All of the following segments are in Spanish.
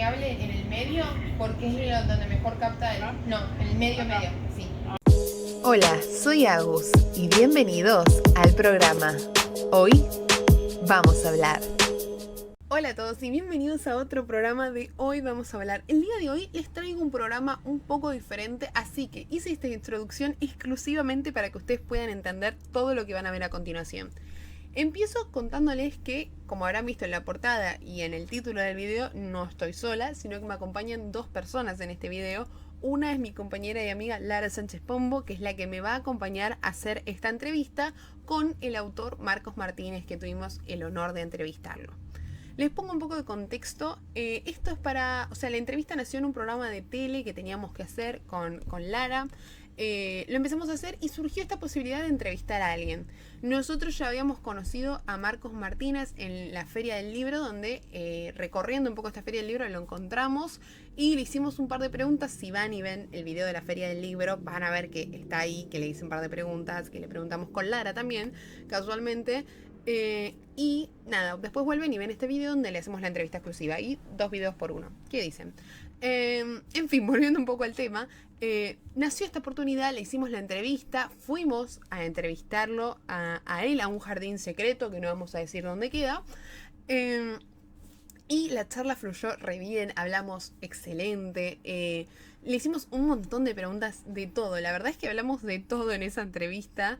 hable en el medio porque es donde mejor capta el... No, en el medio, sí. Hola, soy Agus y bienvenidos al programa. Hoy vamos a hablar. Hola a todos y bienvenidos a otro programa de Hoy Vamos a Hablar. El día de hoy les traigo un programa un poco diferente, así que hice esta introducción exclusivamente para que ustedes puedan entender todo lo que van a ver a continuación. Empiezo contándoles que, como habrán visto en la portada y en el título del video, no estoy sola, sino que me acompañan dos personas en este video. Una es mi compañera y amiga Lara Sánchez Pombo, que es la que me va a acompañar a hacer esta entrevista con el autor Marcos Martínez, que tuvimos el honor de entrevistarlo. Les pongo un poco de contexto. Esto es para... O sea, la entrevista nació en un programa de tele que teníamos que hacer con Lara. Lo empezamos a hacer y surgió esta posibilidad de entrevistar a alguien. Nosotros ya habíamos conocido a Marcos Martínez en la Feria del Libro, donde recorriendo un poco esta Feria del Libro lo encontramos y le hicimos un par de preguntas. Si van y ven el video de la Feria del Libro, van a ver que está ahí, que le hice un par de preguntas, que le preguntamos con Lara también, casualmente. Y nada, después vuelven y ven este video donde le hacemos la entrevista exclusiva y 2 videos por uno. ¿Qué dicen? En fin, volviendo un poco al tema, nació esta oportunidad, le hicimos la entrevista, fuimos a entrevistarlo a él, a un jardín secreto que no vamos a decir dónde queda. Y la charla fluyó re bien, hablamos excelente, le hicimos un montón de preguntas de todo. La verdad es que hablamos de todo en esa entrevista.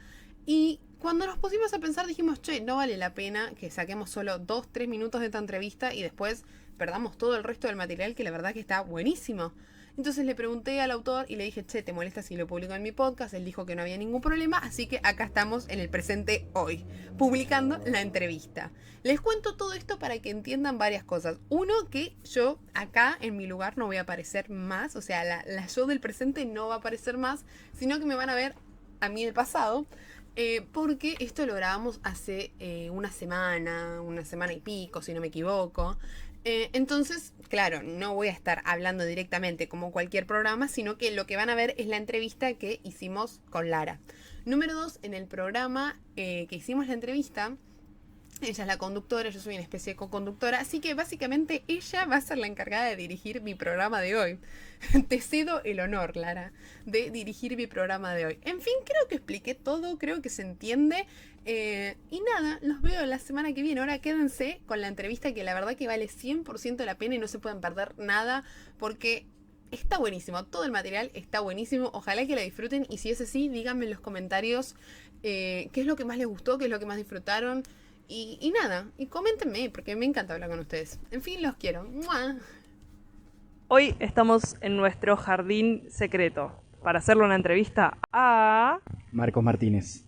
Y cuando nos pusimos a pensar dijimos, che, no vale la pena que saquemos solo 2-3 minutos de esta entrevista y después perdamos todo el resto del material, que la verdad que está buenísimo. Entonces le pregunté al autor y le dije, che, ¿te molesta si lo publico en mi podcast? Él dijo que no había ningún problema, así que acá estamos en el presente hoy, publicando la entrevista. Les cuento todo esto para que entiendan varias cosas. Uno, que yo acá en mi lugar no voy a aparecer más, o sea, la yo del presente no va a aparecer más, sino que me van a ver a mí del pasado. Porque esto lo grabamos hace una semana y pico, si no me equivoco. Entonces, claro, no voy a estar hablando directamente como cualquier programa, sino que lo que van a ver es la entrevista que hicimos con Lara. Número 2, en el programa que hicimos la entrevista, ella es la conductora, yo soy una especie de co-conductora, así que básicamente ella va a ser la encargada de dirigir mi programa de hoy. Te cedo el honor, Lara, de dirigir mi programa de hoy. En fin, creo que expliqué todo, creo que se entiende. Y nada, los veo la semana que viene. Ahora quédense con la entrevista, que la verdad que vale 100% la pena y no se pueden perder nada, porque está buenísimo, todo el material está buenísimo. Ojalá que la disfruten y si es así, díganme en los comentarios qué es lo que más les gustó, qué es lo que más disfrutaron. Y nada, y coméntenme, porque me encanta hablar con ustedes. En fin, los quiero. ¡Mua! Hoy estamos en nuestro jardín secreto para hacerle una entrevista a... Marcos Martínez.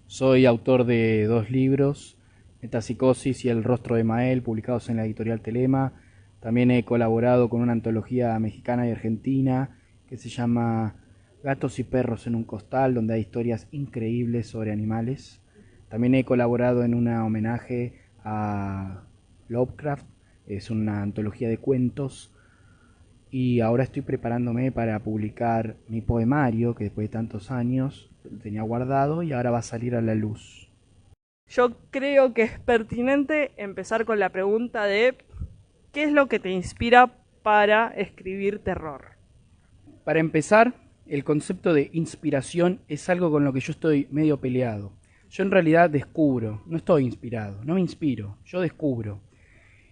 Soy autor de 2 libros, Metapsicosis y El rostro de Mael, publicados en la editorial Telema. También he colaborado con una antología mexicana y argentina que se llama Gatos y perros en un costal, donde hay historias increíbles sobre animales. También he colaborado en un homenaje a Lovecraft, es una antología de cuentos. Y ahora estoy preparándome para publicar mi poemario, que después de tantos años lo tenía guardado y ahora va a salir a la luz. Yo creo que es pertinente empezar con la pregunta de ¿qué es lo que te inspira para escribir terror? Para empezar, el concepto de inspiración es algo con lo que yo estoy medio peleado. Yo en realidad descubro, no estoy inspirado, no me inspiro, yo descubro.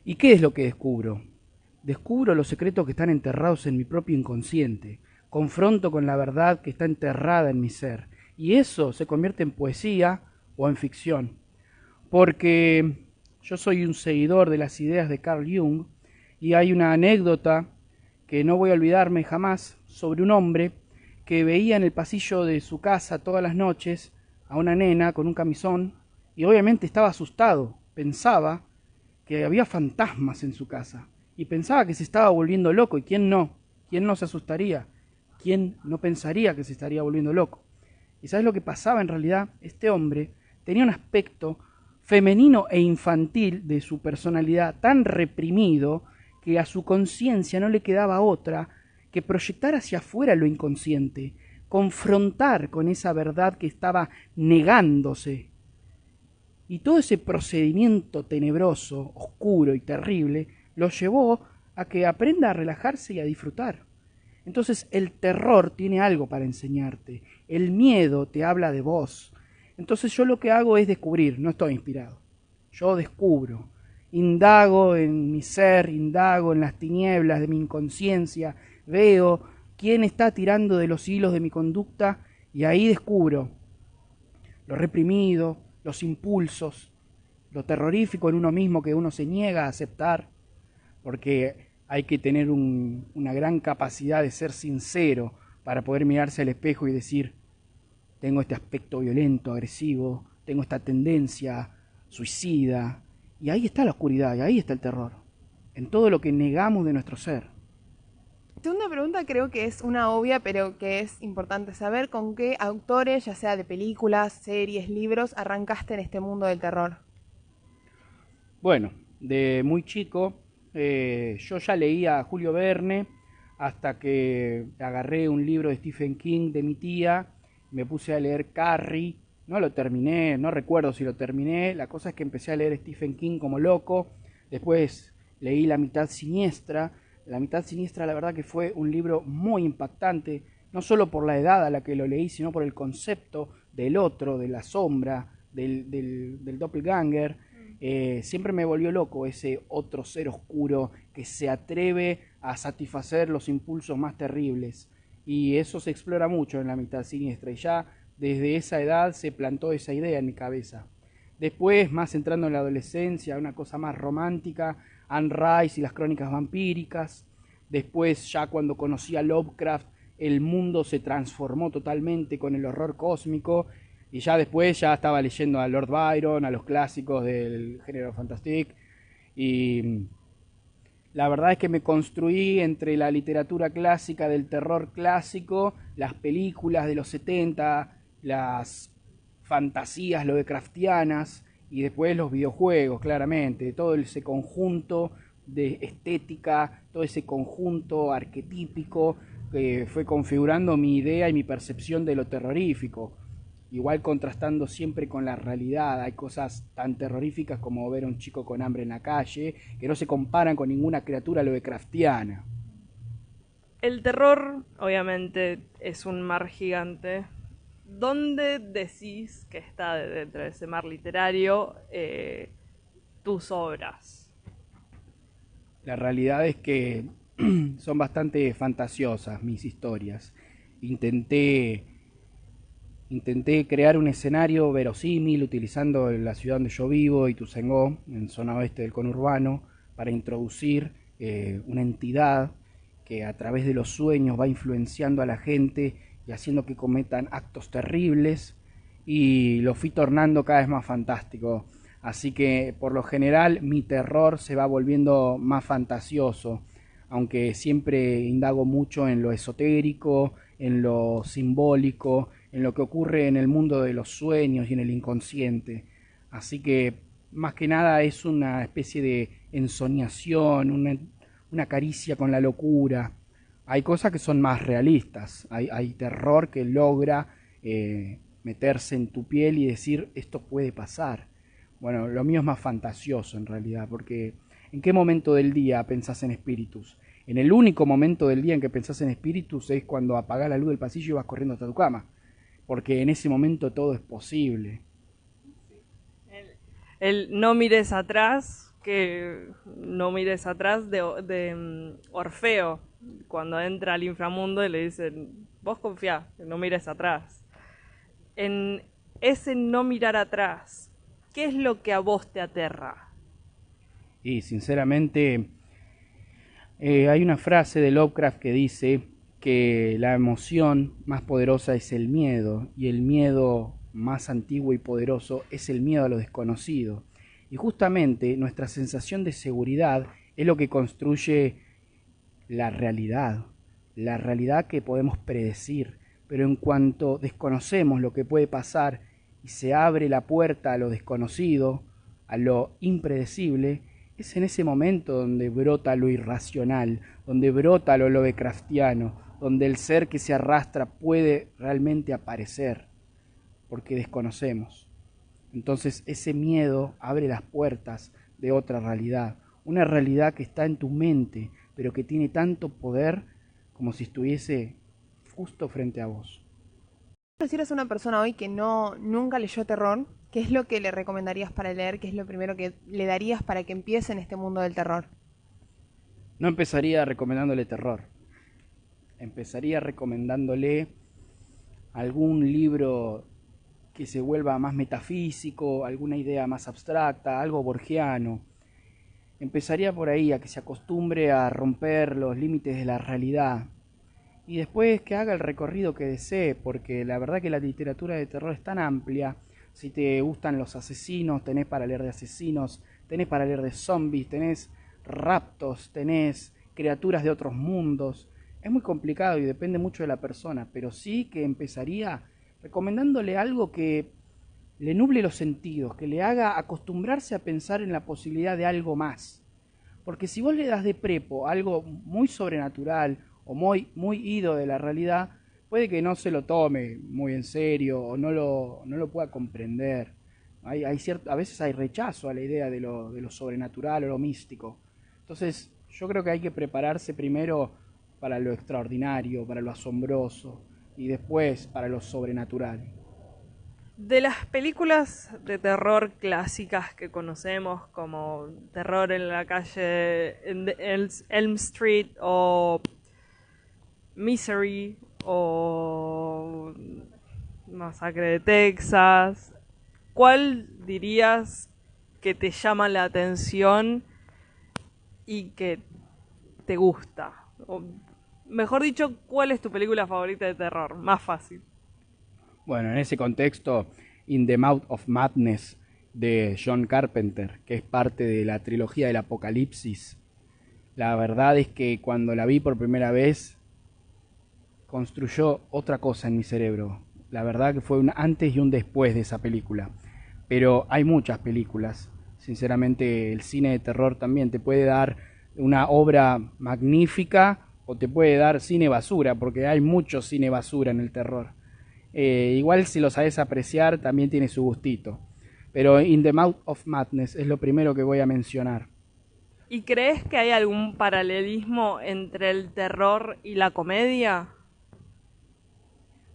¿Y qué es lo que descubro? Descubro los secretos que están enterrados en mi propio inconsciente, confronto con la verdad que está enterrada en mi ser, y eso se convierte en poesía o en ficción. Porque yo soy un seguidor de las ideas de Carl Jung, y hay una anécdota que no voy a olvidarme jamás sobre un hombre que veía en el pasillo de su casa todas las noches a una nena con un camisón, y obviamente estaba asustado, pensaba que había fantasmas en su casa, y pensaba que se estaba volviendo loco, y ¿quién no? ¿Quién no se asustaría? ¿Quién no pensaría que se estaría volviendo loco? ¿Y sabes lo que pasaba en realidad? Este hombre tenía un aspecto femenino e infantil de su personalidad tan reprimido que a su conciencia no le quedaba otra que proyectar hacia afuera lo inconsciente, confrontar con esa verdad que estaba negándose. Y todo ese procedimiento tenebroso, oscuro y terrible lo llevó a que aprenda a relajarse y a disfrutar. Entonces el terror tiene algo para enseñarte, el miedo te habla de vos. Entonces yo lo que hago es descubrir, no estoy inspirado, yo descubro, indago en mi ser, indago en las tinieblas de mi inconsciencia, veo quién está tirando de los hilos de mi conducta y ahí descubro lo reprimido, los impulsos, lo terrorífico en uno mismo que uno se niega a aceptar, porque hay que tener una gran capacidad de ser sincero para poder mirarse al espejo y decir, tengo este aspecto violento, agresivo, tengo esta tendencia suicida, y ahí está la oscuridad, y ahí está el terror, en todo lo que negamos de nuestro ser. Segunda pregunta creo que es una obvia, pero que es importante saber con qué autores, ya sea de películas, series, libros, arrancaste en este mundo del terror. Bueno, de muy chico yo ya leía a Julio Verne hasta que agarré un libro de Stephen King de mi tía, me puse a leer Carrie, no lo terminé, no recuerdo si lo terminé, la cosa es que empecé a leer Stephen King como loco, después leí La mitad siniestra. La mitad siniestra la verdad que fue un libro muy impactante, no solo por la edad a la que lo leí, sino por el concepto del otro, de la sombra, del doppelganger. Siempre me volvió loco ese otro ser oscuro que se atreve a satisfacer los impulsos más terribles. Y eso se explora mucho en La mitad siniestra, y ya desde esa edad se plantó esa idea en mi cabeza. Después, más entrando en la adolescencia, una cosa más romántica, Anne Rice y las crónicas vampíricas. Después, ya cuando conocí a Lovecraft, el mundo se transformó totalmente con el horror cósmico. Y ya después ya estaba leyendo a Lord Byron, a los clásicos del género fantastique. Y la verdad es que me construí entre la literatura clásica del terror clásico, las películas de los 70, las fantasías lovecraftianas y después los videojuegos, claramente, todo ese conjunto de estética, todo ese conjunto arquetípico que fue configurando mi idea y mi percepción de lo terrorífico, igual contrastando siempre con la realidad. Hay cosas tan terroríficas como ver a un chico con hambre en la calle, que no se comparan con ninguna criatura lovecraftiana. El terror, obviamente, es un mar gigante. ¿Dónde decís que está dentro de ese mar literario tus obras? La realidad es que son bastante fantasiosas mis historias. Intenté crear un escenario verosímil utilizando la ciudad donde yo vivo, Ituzaingó, en zona oeste del conurbano, para introducir una entidad que a través de los sueños va influenciando a la gente y haciendo que cometan actos terribles, y lo fui tornando cada vez más fantástico. Así que por lo general mi terror se va volviendo más fantasioso, aunque siempre indago mucho en lo esotérico, en lo simbólico, en lo que ocurre en el mundo de los sueños y en el inconsciente. Así que más que nada es una especie de ensoñación, una caricia con la locura. Hay cosas que son más realistas, hay terror que logra meterse en tu piel y decir esto puede pasar. Bueno, lo mío es más fantasioso en realidad, porque ¿en qué momento del día pensás en espíritus? En el único momento del día en que pensás en espíritus es cuando apagás la luz del pasillo y vas corriendo hasta tu cama, porque en ese momento todo es posible. El no mires atrás, que no mires atrás de Orfeo, cuando entra al inframundo y le dicen, vos confiá, no mires atrás. En ese no mirar atrás, ¿qué es lo que a vos te aterra? Y sinceramente hay una frase de Lovecraft que dice que la emoción más poderosa es el miedo, y el miedo más antiguo y poderoso es el miedo a lo desconocido. Y justamente nuestra sensación de seguridad es lo que construye la realidad que podemos predecir. Pero en cuanto desconocemos lo que puede pasar y se abre la puerta a lo desconocido, a lo impredecible, es en ese momento donde brota lo irracional, donde brota lo lovecraftiano, donde el ser que se arrastra puede realmente aparecer, porque desconocemos. Entonces ese miedo abre las puertas de otra realidad, una realidad que está en tu mente, pero que tiene tanto poder como si estuviese justo frente a vos. Si eres una persona hoy que nunca leyó terror, ¿qué es lo que le recomendarías para leer? ¿Qué es lo primero que le darías para que empiece en este mundo del terror? No empezaría recomendándole terror. Empezaría recomendándole algún libro que se vuelva más metafísico, alguna idea más abstracta, algo borgiano. Empezaría por ahí, a que se acostumbre a romper los límites de la realidad. Y después que haga el recorrido que desee, porque la verdad que la literatura de terror es tan amplia. Si te gustan los asesinos, tenés para leer de asesinos, tenés para leer de zombies, tenés raptos, tenés criaturas de otros mundos. Es muy complicado y depende mucho de la persona, pero sí que empezaría recomendándole algo que le nuble los sentidos, que le haga acostumbrarse a pensar en la posibilidad de algo más. Porque si vos le das de prepo algo muy sobrenatural o muy ido de la realidad, puede que no se lo tome muy en serio o no lo pueda comprender. A veces hay rechazo a la idea de lo sobrenatural o lo místico. Entonces yo creo que hay que prepararse primero para lo extraordinario, para lo asombroso y después para lo sobrenatural. De las películas de terror clásicas que conocemos, como Terror en la calle en Elm Street o Misery o Masacre de Texas, ¿cuál dirías que te llama la atención y que te gusta? O, mejor dicho, ¿cuál es tu película favorita de terror? Más fácil. Bueno, en ese contexto, In the Mouth of Madness de John Carpenter, que es parte de la trilogía del Apocalipsis. La verdad es que cuando la vi por primera vez, construyó otra cosa en mi cerebro. La verdad que fue un antes y un después de esa película. Pero hay muchas películas. Sinceramente, el cine de terror también te puede dar una obra magnífica o te puede dar cine basura, porque hay mucho cine basura en el terror. Igual si lo sabes apreciar también tiene su gustito. Pero In the Mouth of Madness es lo primero que voy a mencionar. ¿Y crees que hay algún paralelismo entre el terror y la comedia?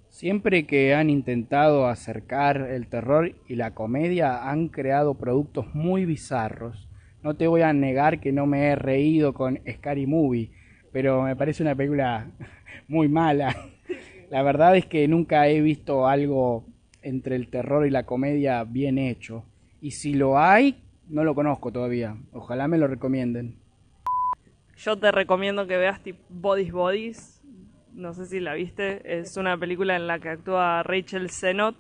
Siempre que han intentado acercar el terror y la comedia han creado productos muy bizarros. No te voy a negar que no me he reído con Scary Movie, pero me parece una película muy mala. La verdad es que nunca he visto algo entre el terror y la comedia bien hecho. Y si lo hay, no lo conozco todavía. Ojalá me lo recomienden. Yo te recomiendo que veas tipo Bodies. No sé si la viste. Es una película en la que actúa Rachel Sennott,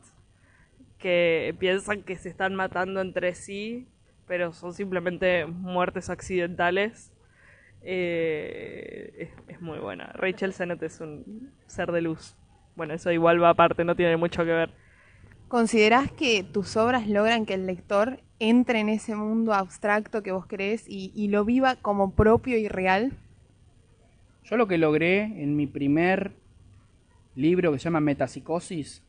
que piensan que se están matando entre sí, pero son simplemente muertes accidentales. Es muy buena. Rachel Sennott es un ser de luz. Bueno, eso igual va aparte, no tiene mucho que ver. ¿Considerás que tus obras logran que el lector entre en ese mundo abstracto que vos crees y lo viva como propio y real? Yo lo que logré en mi primer libro que se llama Metapsicosis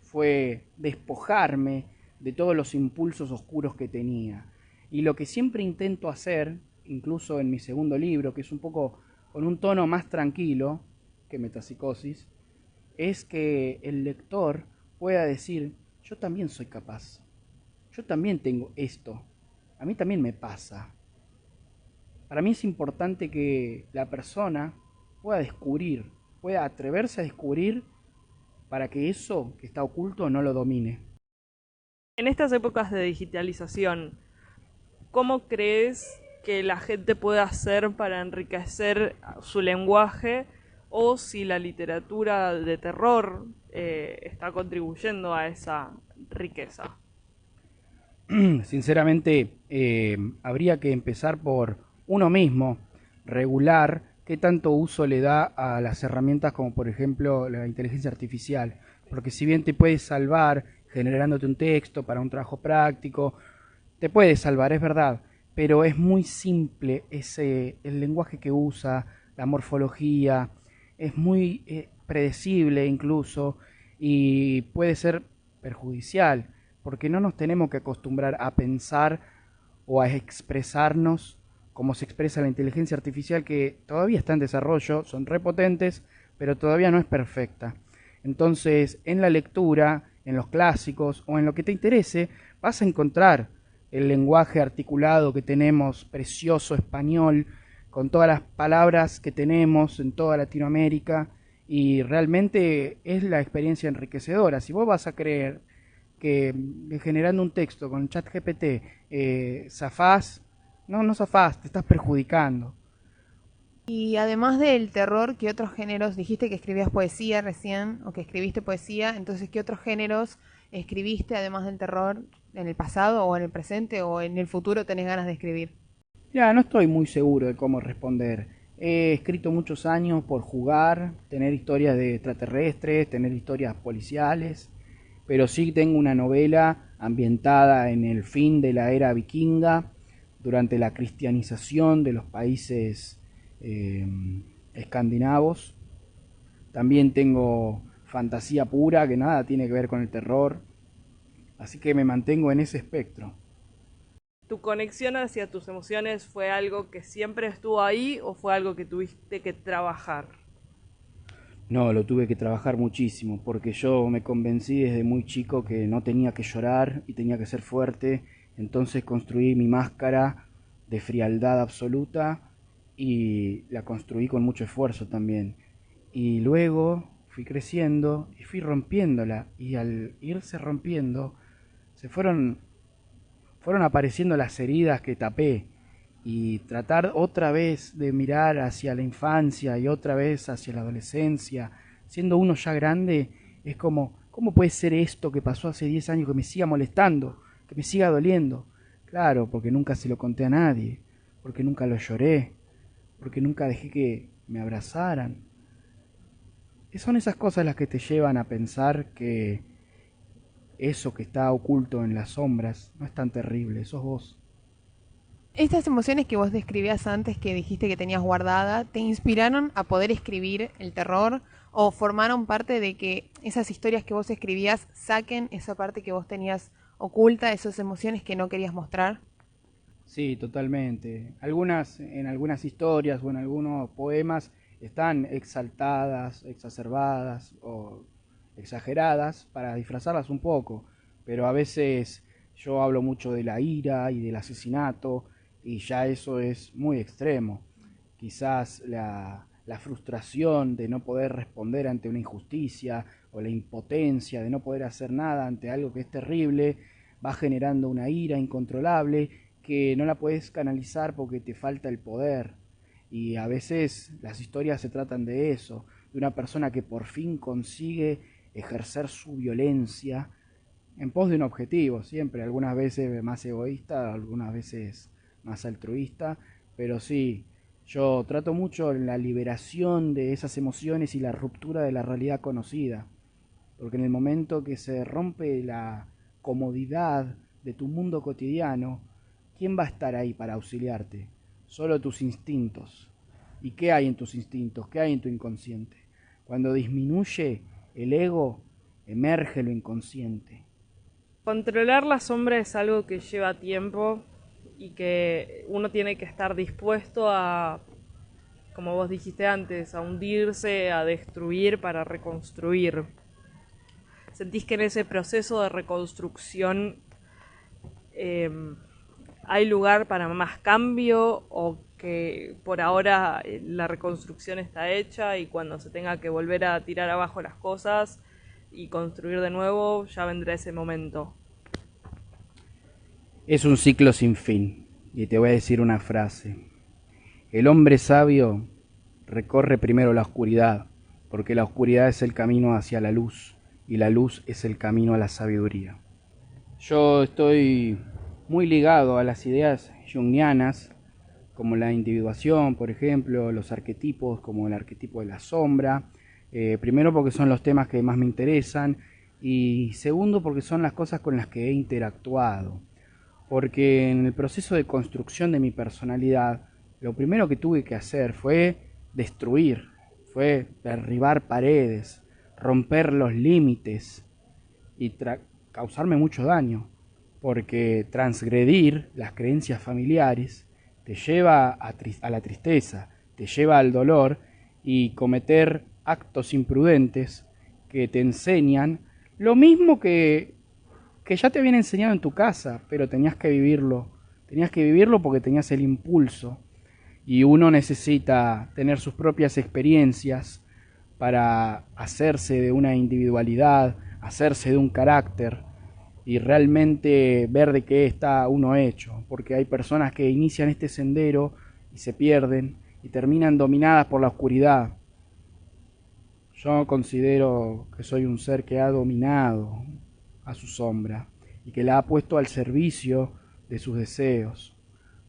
fue despojarme de todos los impulsos oscuros que tenía. Y lo que siempre intento hacer, incluso en mi segundo libro, que es un poco con un tono más tranquilo que Metapsicosis, es que el lector pueda decir, yo también soy capaz, yo también tengo esto, a mí también me pasa. Para mí es importante que la persona pueda descubrir, pueda atreverse a descubrir para que eso que está oculto no lo domine. En estas épocas de digitalización, ¿cómo crees que la gente puede hacer para enriquecer su lenguaje? O si la literatura de terror está contribuyendo a esa riqueza. Sinceramente, habría que empezar por uno mismo, regular qué tanto uso le da a las herramientas como por ejemplo la inteligencia artificial. Porque si bien te puede salvar generándote un texto para un trabajo práctico, te puede salvar, es verdad, pero es muy simple el lenguaje que usa, la morfología, es muy predecible incluso y puede ser perjudicial porque no nos tenemos que acostumbrar a pensar o a expresarnos cómo se expresa la inteligencia artificial, que todavía está en desarrollo, son repotentes, pero todavía no es perfecta. Entonces, en la lectura, en los clásicos o en lo que te interese, vas a encontrar el lenguaje articulado que tenemos, precioso español, con todas las palabras que tenemos en toda Latinoamérica, y realmente es la experiencia enriquecedora. Si vos vas a creer que generando un texto con ChatGPT zafás, no zafás, te estás perjudicando. Y además del terror, ¿qué otros géneros? Dijiste que escribías poesía recién, o que escribiste poesía, entonces ¿qué otros géneros escribiste además del terror en el pasado o en el presente o en el futuro tenés ganas de escribir? Ya, no estoy muy seguro de cómo responder. He escrito muchos años por jugar, tener historias de extraterrestres, tener historias policiales, pero sí tengo una novela ambientada en el fin de la era vikinga, durante la cristianización de los países escandinavos. También tengo fantasía pura, que nada tiene que ver con el terror, así que me mantengo en ese espectro. ¿Tu conexión hacia tus emociones fue algo que siempre estuvo ahí o fue algo que tuviste que trabajar? No, lo tuve que trabajar muchísimo, porque yo me convencí desde muy chico que no tenía que llorar y tenía que ser fuerte, entonces construí mi máscara de frialdad absoluta y la construí con mucho esfuerzo también. Y luego fui creciendo y fui rompiéndola, y al irse rompiendo se fueron apareciendo las heridas que tapé, y tratar otra vez de mirar hacia la infancia y otra vez hacia la adolescencia, siendo uno ya grande, es como, ¿cómo puede ser esto que pasó hace 10 años que me siga molestando, que me siga doliendo? Claro, porque nunca se lo conté a nadie, porque nunca lo lloré, porque nunca dejé que me abrazaran. Son esas cosas las que te llevan a pensar que eso que está oculto en las sombras no es tan terrible, sos vos. Estas emociones que vos describías antes, que dijiste que tenías guardada, ¿te inspiraron a poder escribir el terror o formaron parte de que esas historias que vos escribías saquen esa parte que vos tenías oculta, esas emociones que no querías mostrar? Sí, totalmente. En algunas historias o en algunos poemas están exaltadas, exacerbadas o exageradas para disfrazarlas un poco, pero a veces yo hablo mucho de la ira y del asesinato, y ya eso es muy extremo. Quizás la frustración de no poder responder ante una injusticia, o la impotencia de no poder hacer nada ante algo que es terrible, va generando una ira incontrolable que no la puedes canalizar porque te falta el poder. Y a veces las historias se tratan de eso, de una persona que por fin consigue ejercer su violencia en pos de un objetivo, siempre, algunas veces más egoísta, algunas veces más altruista, pero sí, yo trato mucho la liberación de esas emociones y la ruptura de la realidad conocida, porque en el momento que se rompe la comodidad de tu mundo cotidiano, ¿quién va a estar ahí para auxiliarte? Solo tus instintos. ¿Y qué hay en tus instintos? ¿Qué hay en tu inconsciente? Cuando disminuye el ego, emerge lo inconsciente. Controlar la sombra es algo que lleva tiempo y que uno tiene que estar dispuesto a, como vos dijiste antes, a hundirse, a destruir para reconstruir. ¿Sentís que en ese proceso de reconstrucción hay lugar para más cambio, o que por ahora la reconstrucción está hecha y cuando se tenga que volver a tirar abajo las cosas y construir de nuevo ya vendrá ese momento? Es un ciclo sin fin, y te voy a decir una frase. El hombre sabio recorre primero la oscuridad, porque la oscuridad es el camino hacia la luz, y la luz es el camino a la sabiduría. Yo estoy muy ligado a las ideas junguianas, como la individuación, por ejemplo, los arquetipos, como el arquetipo de la sombra. Primero porque son los temas que más me interesan, y segundo porque son las cosas con las que he interactuado. Porque en el proceso de construcción de mi personalidad, lo primero que tuve que hacer fue destruir, fue derribar paredes, romper los límites y causarme mucho daño, porque transgredir las creencias familiares te lleva a la tristeza, te lleva al dolor y cometer actos imprudentes que te enseñan lo mismo que ya te habían enseñado en tu casa, pero tenías que vivirlo porque tenías el impulso y uno necesita tener sus propias experiencias para hacerse de una individualidad, hacerse de un carácter y realmente ver de qué está uno hecho, porque hay personas que inician este sendero y se pierden y terminan dominadas por la oscuridad. Yo considero que soy un ser que ha dominado a su sombra y que la ha puesto al servicio de sus deseos.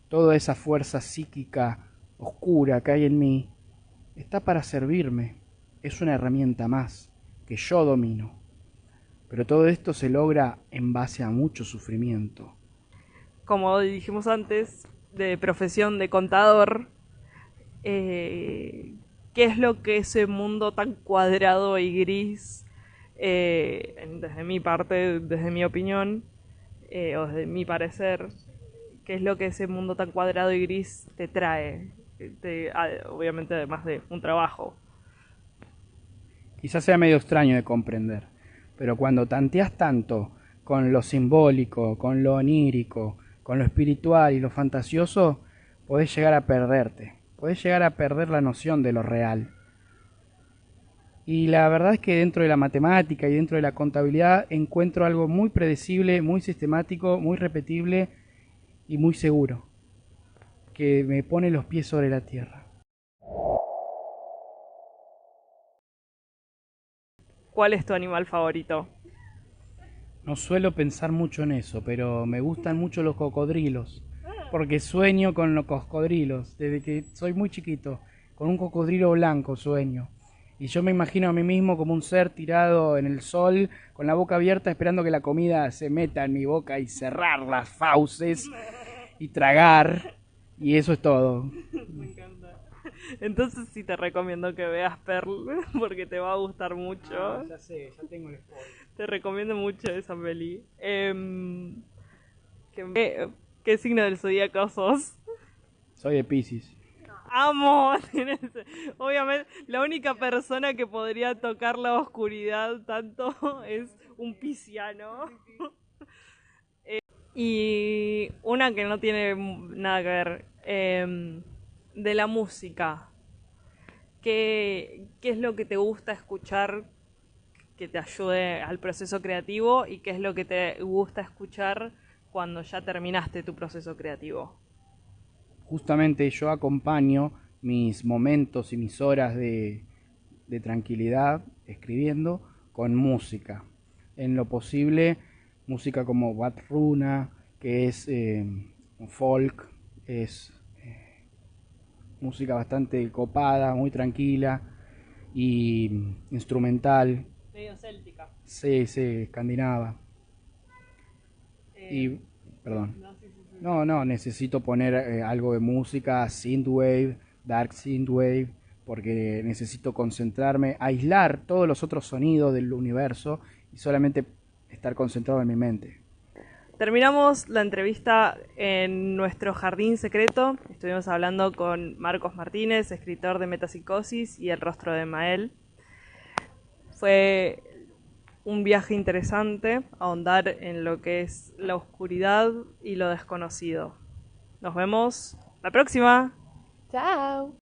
Toda esa fuerza psíquica oscura que hay en mí está para servirme. Es una herramienta más que yo domino. Pero todo esto se logra en base a mucho sufrimiento. Como dijimos antes, de profesión de contador, ¿qué es lo que ese mundo tan cuadrado y gris, desde mi parte, desde mi opinión, o desde mi parecer, qué es lo que ese mundo tan cuadrado y gris te trae? Obviamente además de un trabajo. Quizás sea medio extraño de comprender, pero cuando tanteas tanto con lo simbólico, con lo onírico, con lo espiritual y lo fantasioso, podés llegar a perderte, podés llegar a perder la noción de lo real. Y la verdad es que dentro de la matemática y dentro de la contabilidad encuentro algo muy predecible, muy sistemático, muy repetible y muy seguro, que me pone los pies sobre la tierra. ¿Cuál es tu animal favorito? No suelo pensar mucho en eso, pero me gustan mucho los cocodrilos, porque sueño con los cocodrilos, desde que soy muy chiquito, con un cocodrilo blanco sueño. Y yo me imagino a mí mismo como un ser tirado en el sol, con la boca abierta, esperando que la comida se meta en mi boca y cerrar las fauces y tragar, y eso es todo. Me encanta. Entonces sí te recomiendo que veas Pearl, porque te va a gustar mucho. Ya sé, ya tengo el spoiler. Te recomiendo mucho esa peli. ¿Qué signo del zodíaco sos? Soy de Piscis. ¡Amo! Obviamente, la única persona que podría tocar la oscuridad tanto es un pisciano. Y una que no tiene nada que ver, de la música. ¿Qué es lo que te gusta escuchar que te ayude al proceso creativo y qué es lo que te gusta escuchar cuando ya terminaste tu proceso creativo? Justamente yo acompaño mis momentos y mis horas de tranquilidad escribiendo con música. En lo posible, música como Bad Runa, que es folk, es música bastante copada, muy tranquila y instrumental. Medio céltica. Sí, escandinava. Y, perdón. No, necesito poner algo de música, synthwave, dark synthwave, porque necesito concentrarme, aislar todos los otros sonidos del universo y solamente estar concentrado en mi mente. Terminamos la entrevista en nuestro jardín secreto. Estuvimos hablando con Marcos Martínez, escritor de Metapsicosis y El rostro de Mael. Fue un viaje interesante, ahondar en lo que es la oscuridad y lo desconocido. Nos vemos la próxima. Chao.